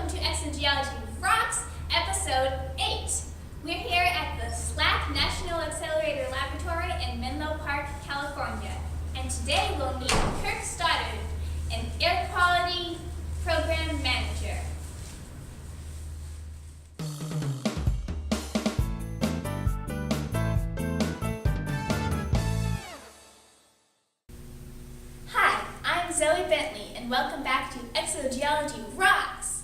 to Exogeology ROCKS, Episode 8. We're here at the SLAC National Accelerator Laboratory in Menlo Park, California. And today we'll meet Kirk Stoddard, an Air Quality Program Manager. Hi, I'm Zoe Bentley, and welcome back to Exogeology ROCKS.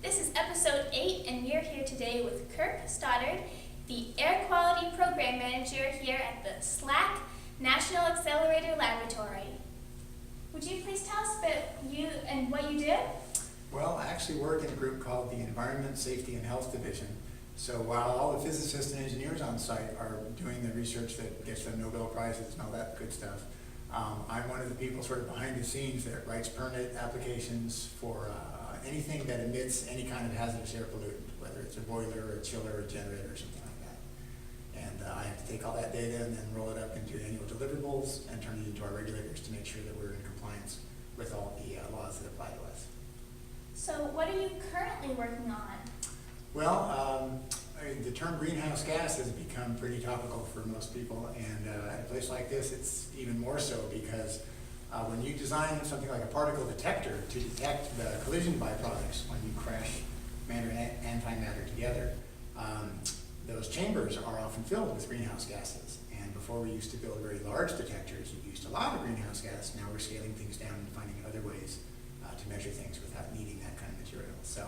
This is Episode 8, and we're here today with Kirk Stoddard, the Air Quality Program Manager here at the SLAC National Accelerator Laboratory. Would you please tell us about you and what you do? Well, I actually work in a group called the Environment, Safety, and Health Division. So while all the physicists and engineers on site are doing the research that gets them Nobel Prizes and all that good stuff, I'm one of the people sort of behind the scenes that writes permit applications for anything that emits any kind of hazardous air pollutant, whether it's a boiler, or a chiller, or a generator, or something like that. And I have to take all that data and then roll it up into annual deliverables and turn it into our regulators to make sure that we're in compliance with all the laws that apply to us. So what are you currently working on? Well, the term greenhouse gas has become pretty topical for most people, and at a place like this it's even more so because when you design something like a particle detector to detect the collision byproducts when you crash matter and antimatter together, those chambers are often filled with greenhouse gases. And before we used to build very large detectors, you used a lot of greenhouse gas. Now we're scaling things down and finding other ways to measure things without needing that kind of material. So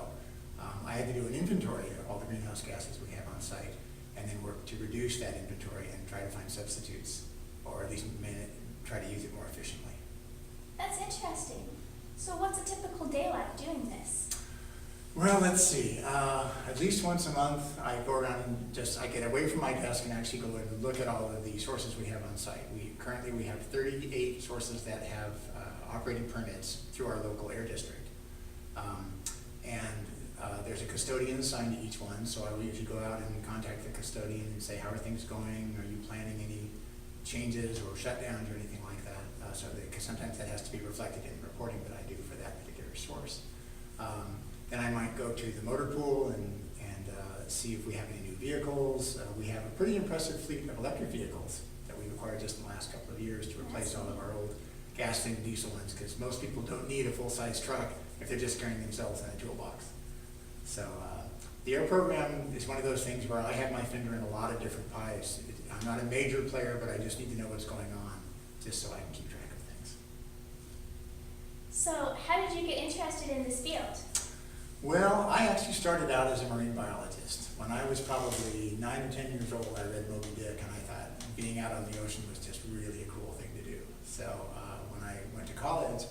I had to do an inventory of all the greenhouse gases we have on site and then work to reduce that inventory and try to find substitutes, or at least try to use it more efficiently. That's interesting. So what's a typical day like doing this? Well, let's see. At least once a month, I go around and I get away from my desk and actually go and look at all of the sources we have on site. Currently we have 38 sources that have operating permits through our local air district. There's a custodian assigned to each one, so I will usually go out and contact the custodian and say, how are things going? Are you planning any changes or shutdowns or anything like that? Because sometimes that has to be reflected in the reporting that I do for that particular source. Then I might go to the motor pool and see if we have any new vehicles. We have a pretty impressive fleet of electric vehicles that we've acquired just in the last couple of years to replace all of our old gas and diesel ones, because most people don't need a full-size truck if they're just carrying themselves in a toolbox. So the air program is one of those things where I have my finger in a lot of different pies. I'm not a major player, but I just need to know what's going on just so I can keep track of things. So how did you get interested in this field? Well, I actually started out as a marine biologist. When I was probably 9 or 10 years old, I read Moby Dick, and I thought being out on the ocean was just really a cool thing to do. So when I went to college,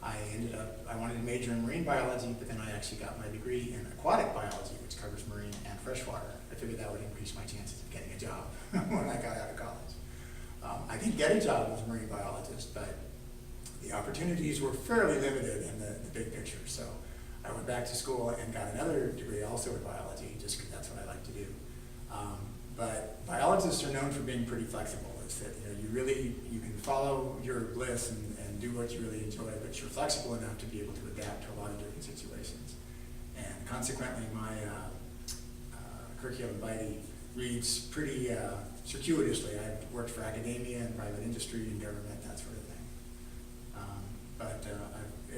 I wanted to major in marine biology, but then I actually got my degree in aquatic biology, which covers marine and freshwater. I figured that would increase my chances of getting a job when I got out of college. I did get a job as a marine biologist, but the opportunities were fairly limited in the big picture. So I went back to school and got another degree also in biology, just because that's what I like to do. But biologists are known for being pretty flexible. It's that you can follow your bliss and do what you really enjoy, but you're flexible enough to be able to adapt to a lot of different situations. And consequently, my curriculum vitae reads pretty circuitously. I've worked for academia and private industry and government, that sort of thing.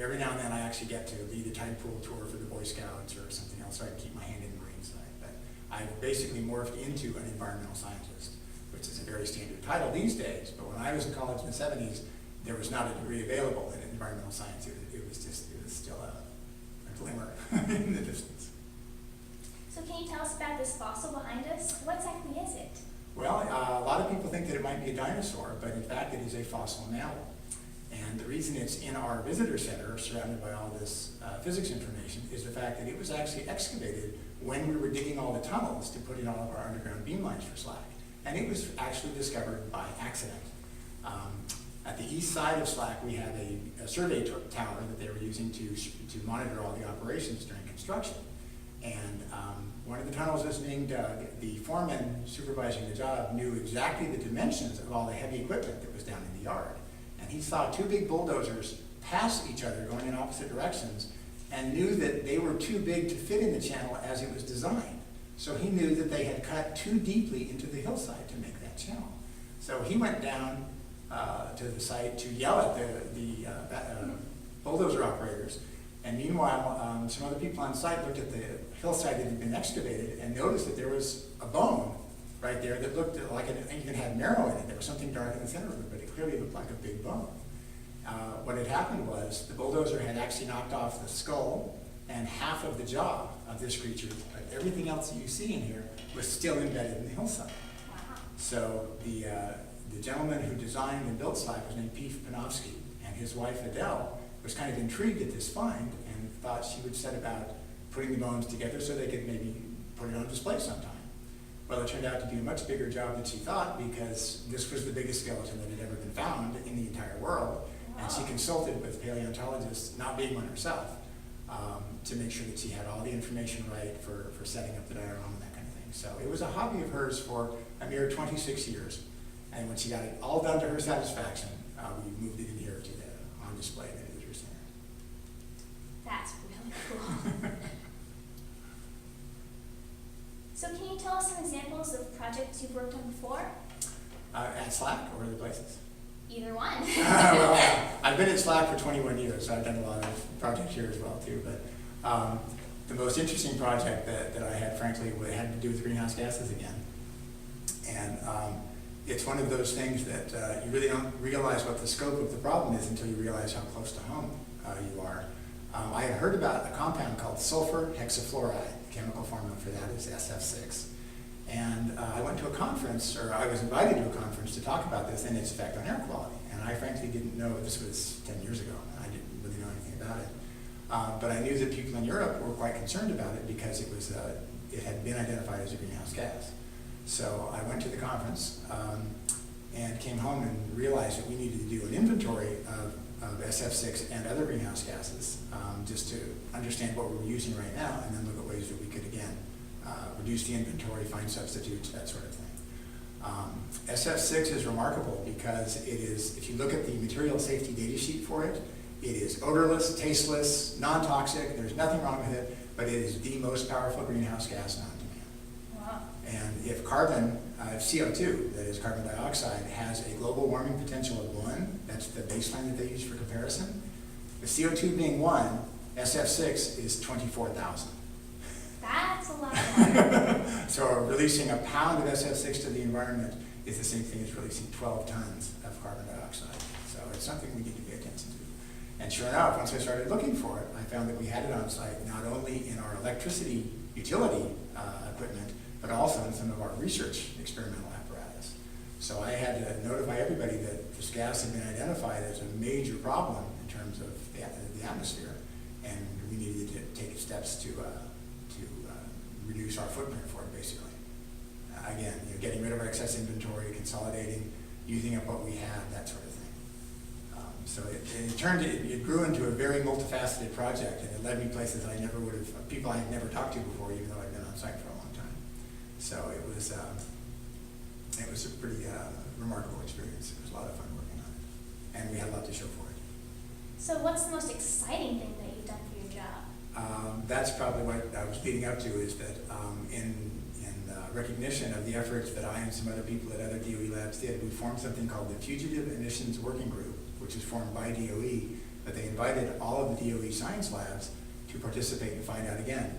Every now and then I actually get to lead a tide pool tour for the Boy Scouts or something else, so I can keep my hand in the marine side. But I've basically morphed into an environmental scientist, which is a very standard title these days. But when I was in college in the 70s, there was not a degree available in environmental science. It was still a glimmer in the distance. So can you tell us about this fossil behind us? What exactly is it? Well, a lot of people think that it might be a dinosaur, but in fact it is a fossil mammal. And the reason it's in our visitor center, surrounded by all this physics information, is the fact that it was actually excavated when we were digging all the tunnels to put in all of our underground beam lines for SLAC. And it was actually discovered by accident. At the east side of SLAC, we had a survey tower that they were using to monitor all the operations during construction. And one of the tunnels was being dug. The foreman supervising the job knew exactly the dimensions of all the heavy equipment that was down in the yard. And he saw two big bulldozers pass each other going in opposite directions, and knew that they were too big to fit in the channel as it was designed. So he knew that they had cut too deeply into the hillside to make that channel. So he went down to the site to yell at the bulldozer operators. And meanwhile, some other people on site looked at the hillside that had been excavated and noticed that there was a bone right there that looked like it even had marrow in it. There was something dark in the center of it, but it clearly looked like a big bone. What had happened was the bulldozer had actually knocked off the skull and half of the jaw of this creature, but everything else that you see in here was still embedded in the hillside. Wow. So the gentleman who designed and built SLAC was named Pete Panofsky, and his wife Adele was kind of intrigued at this find and thought she would set about putting the bones together so they could maybe put it on display sometime. Well, it turned out to be a much bigger job than she thought, because this was the biggest skeleton that had ever been found in the entire world. And she consulted with paleontologists, not being one herself, to make sure that she had all the information right for setting up the diorama and that kind of thing. So it was a hobby of hers for a mere 26 years. And when she got it all done to her satisfaction, we moved it in here to the on display in the visitor center. That's really cool. So can you tell us some examples of projects you've worked on before? At SLAC or other places? Either one. Well, I've been at SLAC for 21 years, so I've done a lot of projects here as well too. But the most interesting project that I had, frankly, had to do with greenhouse gases again. And it's one of those things that you really don't realize what the scope of the problem is until you realize how close to home you are. I had heard about a compound called sulfur hexafluoride. The chemical formula for that is SF6. And I went to a conference, or I was invited to a conference to talk about this and its effect on air quality. And I frankly didn't know, this was 10 years ago, and I didn't really know anything about it. But I knew that people in Europe were quite concerned about it because it had been identified as a greenhouse gas. So I went to the conference and came home and realized that we needed to do an inventory of SF6 and other greenhouse gases, just to understand what we were using right now, and then look at ways that we could, again, reduce the inventory, find substitutes, that sort of thing. SF6 is remarkable because it is, if you look at the material safety data sheet for it, it is odorless, tasteless, non-toxic, there's nothing wrong with it, but it is the most powerful greenhouse gas known to man. Wow. And if carbon, if CO2, that is carbon dioxide, has a global warming potential of 1, that's the baseline that they use for comparison, the CO2 being 1, SF6 is 24,000. That's a lot more. So releasing a pound of SF6 to the environment is the same thing as releasing 12 tons of carbon dioxide. So it's something we need to pay attention to. And sure enough, once I started looking for it, I found that we had it on site not only in our electricity utility equipment, but also in some of our research experimental apparatus. So I had to notify everybody that this gas had been identified as a major problem in terms of the atmosphere, and we needed to take steps to reduce our footprint for it, basically. Again, getting rid of our excess inventory, consolidating, using up what we had, that sort of thing. So it grew into a very multifaceted project, and it led me places that I never would have, people I had never talked to before, even though I'd been on site for a long time. So it was a pretty remarkable experience. It was a lot of fun working on it, and we had a lot to show for it. So what's the most exciting thing that you've done for your job? That's probably what I was leading up to, is that in recognition of the efforts that I and some other people at other DOE labs did, we formed something called the Fugitive Emissions Working Group, which is formed by DOE, but they invited all of the DOE science labs to participate and find out again.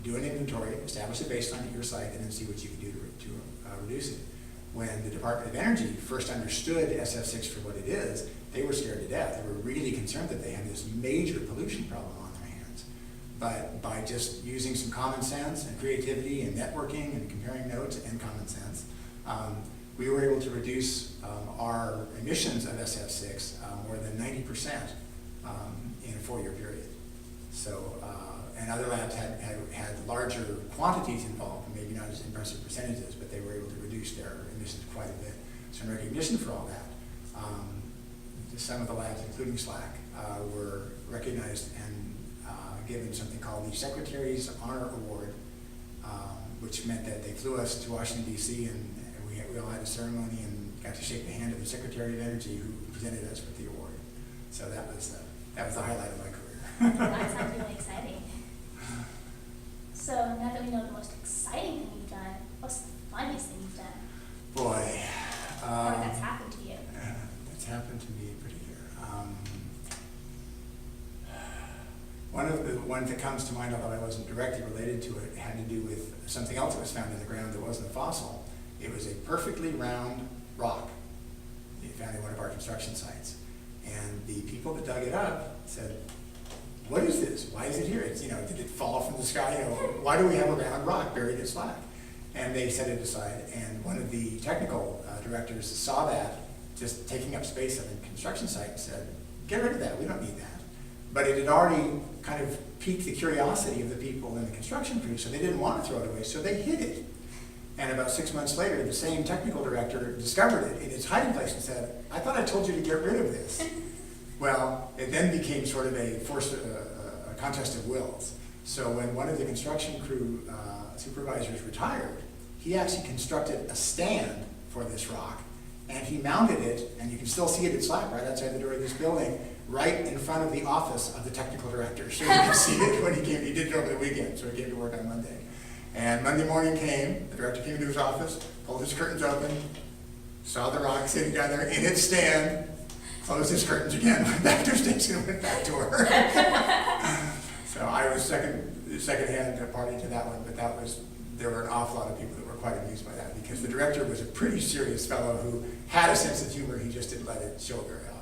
Do an inventory, establish a baseline at your site, and then see what you can do to reduce it. When the Department of Energy first understood SF6 for what it is, they were scared to death. They were really concerned that they had this major pollution problem on their hands. But by just using some common sense and creativity and networking and comparing notes and common sense, we were able to reduce our emissions of SF6 more than 90% in a 4-year period. So, and other labs had larger quantities involved, maybe not as impressive percentages, but they were able to reduce their emissions quite a bit. So in recognition for all that, some of the labs, including SLAC, were recognized and given something called the Secretary's Honor Award, which meant that they flew us to Washington, D.C., and we all had a ceremony and got to shake the hand of the Secretary of Energy, who presented us with the award. So that was the highlight of my career. That sounds One of the ones that comes to mind, although I wasn't directly related to it, had to do with something else that was found in the ground that wasn't a fossil. It was a perfectly round rock found in one of our construction sites. And the people that dug it up said, what is this? Why is it here? It's, did it fall from the sky? Why do we have a round rock buried in SLAC? And they set it aside. And one of the technical directors saw that just taking up space on a construction site and said, get rid of that, we don't need that. But it had already kind of piqued the curiosity of the people in the construction crew, so they didn't want to throw it away, so they hid it. And about 6 months later, the same technical director discovered it in its hiding place and said, I thought I told you to get rid of this. Well, it then became sort of a contest of wills. So when one of the construction crew supervisors retired, he actually constructed a stand for this rock, and he mounted it, and you can still see it at SLAC right outside the door of this building, right in front of the office of the technical director. So you can see it when he came. He did it over the weekend, so he came to work on Monday. And Monday morning came, the director came into his office, pulled his curtains open, saw the rock sitting down there in its stand, closed his curtains again, went back to his desk and went back to work. So I was second-hand party to that one, but there were an awful lot of people that were quite amused by that, because the director was a pretty serious fellow who had a sense of humor, he just didn't let it show very often.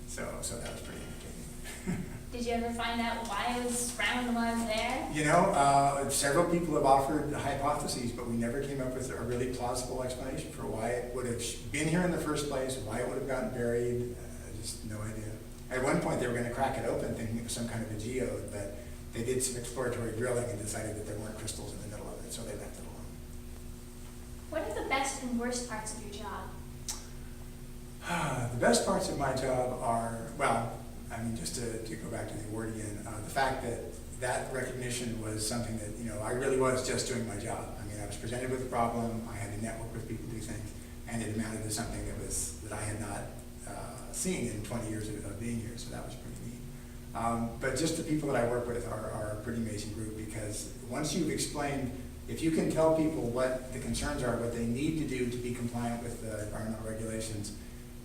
So that was pretty entertaining. Did you ever find out why it was round while I was there? Several people have offered hypotheses, but we never came up with a really plausible explanation for why it would have been here in the first place, why it would have gotten buried. Just no idea. At one point, they were going to crack it open, thinking it was some kind of a geode, but they did some exploratory drilling and decided that there weren't crystals in the middle of it, so they left it alone. What are the best and worst parts of your job? The best parts of my job are, just to go back to the award again, the fact that recognition was something that, I really was just doing my job. I was presented with a problem, I had to network with people, do things, and it amounted to something that I had not seen in 20 years of being here, so that was pretty neat. But just the people that I work with are a pretty amazing group, because once you've explained, if you can tell people what the concerns are, what they need to do to be compliant with the environmental regulations,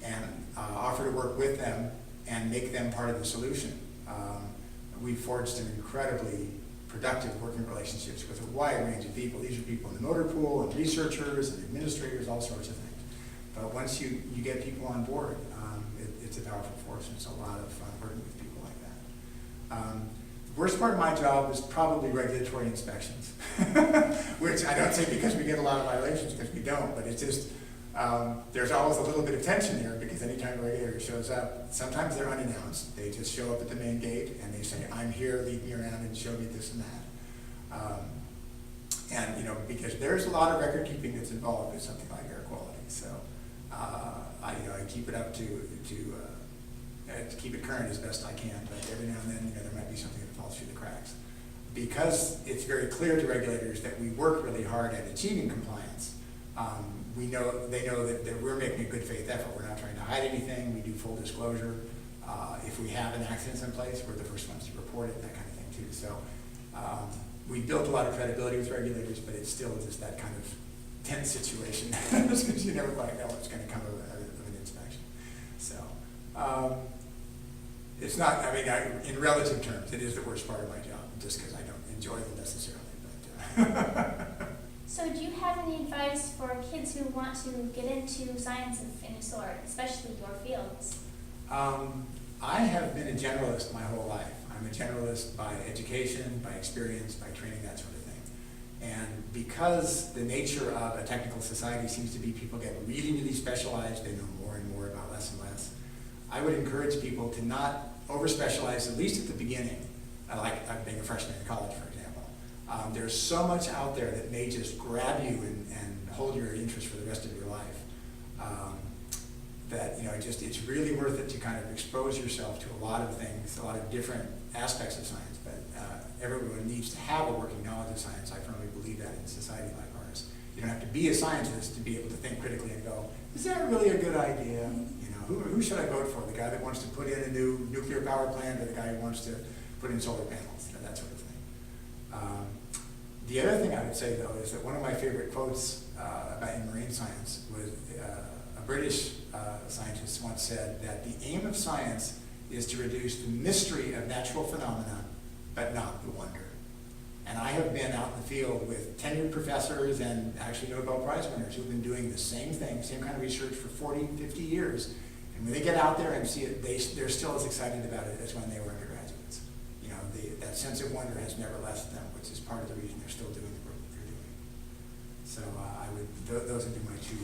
and offer to work with them and make them part of the solution. We've forged some incredibly productive working relationships with a wide range of people. These are people in the motor pool, and researchers, and administrators, all sorts of things. But once you get people on board, it's a powerful force, and it's a lot of fun working with people like that. The worst part of my job is probably regulatory inspections, which I don't say because we get a lot of violations, because we don't, but it's just, there's always a little bit of tension there, because anytime a regulator shows up, sometimes they're unannounced. They just show up at the main gate and they say, I'm here, lead me around and show me this and that. Because there's a lot of record keeping that's involved with something like air quality. So I keep it up to keep it current as best I can, but every now and then there might be something that falls through the cracks. Because it's very clear to regulators that we work really hard at achieving compliance, they know that we're making a good faith effort. We're not trying to hide anything. We do full disclosure. If we have an accident in place, we're the first ones to report it, that kind of thing too. So we built a lot of credibility with regulators, but it's still just that kind of tense situation because you never quite know what's going to come of an inspection. So it's not, in relative terms, it is the worst part of my job, just because I don't enjoy them necessarily. But So do you have any advice for kids who want to get into science of any sort, especially your fields? I have been a generalist my whole life. I'm a generalist by education, by experience, by training, that sort of thing. And because the nature of a technical society seems to be people get really, really specialized, they know more and more about less and less, I would encourage people to not over-specialize, at least at the beginning, like being a freshman in college, for example. There's so much out there that may just grab you and hold your interest for the rest of your life. That it's really worth it to kind of expose yourself to a lot of things, a lot of different aspects of science. But everyone needs to have a working knowledge of science. I firmly believe that in a society like ours. You don't have to be a scientist to be able to think critically and go, is that really a good idea? Who should I vote for? The guy that wants to put in a new nuclear power plant, or the guy who wants to put in solar panels? That sort of thing. The other thing I would say, though, is that one of my favorite quotes about in marine science was a British scientist once said that the aim of science is to reduce the mystery of natural phenomena but not the wonder. And I have been out in the field with tenured professors and actually Nobel Prize winners who've been doing the same thing, same kind of research for 40, 50 years. And when they get out there and see it, they're still as excited about it as when they were undergraduates. You know, that sense of wonder has never left them, which is part of the reason they're still doing the work that they're doing. So those would be my two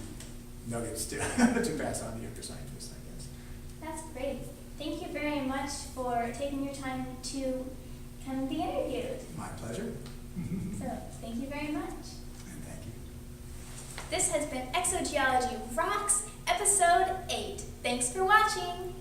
nuggets to, to pass on to younger scientists, I guess. That's great. Thank you very much for taking your time to come and be interviewed. My pleasure. So, thank you very much. And thank you. This has been Exogeology Rocks, Episode 8. Thanks for watching.